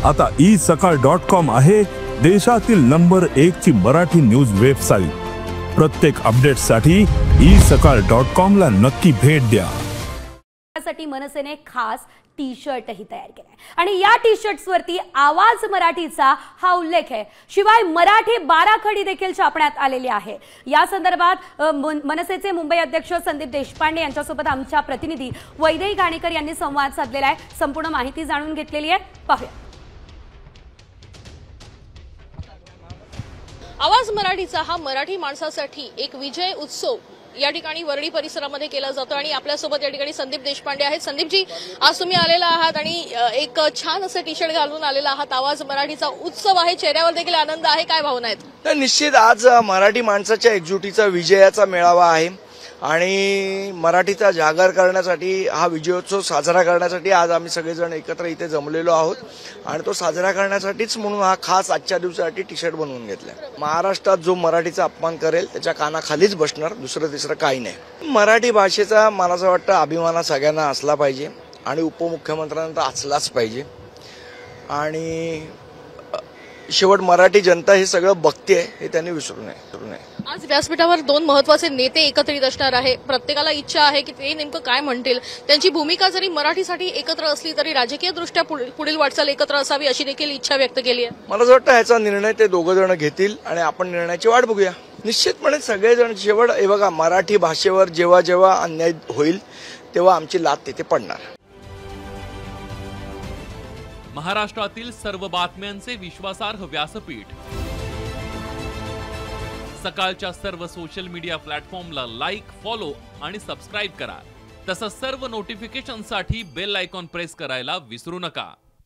आता isakal.com आहे देशातील नंबर 1 ची मराठी न्यूज वेबसाईट। प्रत्येक अपडेटसाठी isakal.com ला नक्की भेट द्या। त्यासाठी मनसेने खास टी-शर्ट ही तयार केलाय आणि या टी-शर्ट्स वरती आवाज मराठीचा हा उल्लेख आहे। शिवाय मराठी बाराखडी देखील छापण्यात आलेली आहे। या संदर्भात मनसेचे मुंबई अध्यक्ष संदीप देशपांडे यांच्यासोबत आमच्या प्रतिनिधी वैदेही घाणेकर यांनी संवाद साधलेला आहे। संपूर्ण माहिती जाणून घेतलेली आहे, पाहूया। आवाज मराठीचा हा मराठी माणसासाठी एक विजय उत्सव या ठिकाणी वर्डी परिसरामध्ये केला जातो आणि आपल्यासोबत या ठिकाणी संदीप देशपांडे आहेत। संदीपजी, आज तुम्ही आलेला आहात आणि एक छान असं टी शर्ट घालून आलेला आहात। आवाज मराठीचा उत्सव आहे, चेहऱ्यावर देखील आनंद आहे, काय भावना आहेत? तर निश्चित आज मराठी माणसाच्या एकजुटीचा विजयाचा मेळावा आहे आणि मराठीचा जागर करण्यासाठी हा विजयोत्सव साजरा करण्यासाठी आज आम्ही सगळेजण एकत्र इथे जमलेलो आहोत आणि तो साजरा करण्यासाठीच म्हणून हा खास आजच्या दिवसासाठी टी शर्ट बनवून घेतलाय। महाराष्ट्रात जो मराठीचा अपमान करेल त्याच्या कानाखालीच बसणार, दुसरं तिसरं काही नाही। मराठी भाषेचा मला असं वाटतं अभिमान सगळ्यांना असला पाहिजे आणि उपमुख्यमंत्र्यांना तर असलाच पाहिजे आणि शेवट मराठी जनता हे सगळं बघते हे त्यांनी विसरू नये। आज व्यासपीठावर दोन महत्त्वाचे नेते एकत्रित असणार आहे। प्रत्येकाला इच्छा आहे की ते नेमकं काय म्हणतील, त्यांची भूमिका जरी मराठीसाठी एकत्र असली तरी राजकीय दृष्ट्या पुढील वाटचाल एकत्र असावी अशी देखील इच्छा व्यक्त केली आहे। मला असं वाटतं ह्याचा निर्णय ते दोघं जण घेतील आणि आपण निर्णयाची वाट बघूया। निश्चितपणे सगळेजण शेवट हे बघा, मराठी भाषेवर जेव्हा जेव्हा अन्याय होईल तेव्हा आमची लात तिथे पडणार। महाराष्ट्रातील सर्व बातम्यांचे विश्वासार्ह व्यासपीठ सकाळच्या सर्व सोशल मीडिया प्लॅटफॉर्मला लाईक, फॉलो आणि सबस्क्राईब करा। तसंच सर्व नोटिफिकेशनसाठी बेल आयकॉन प्रेस करायला विसरू नका।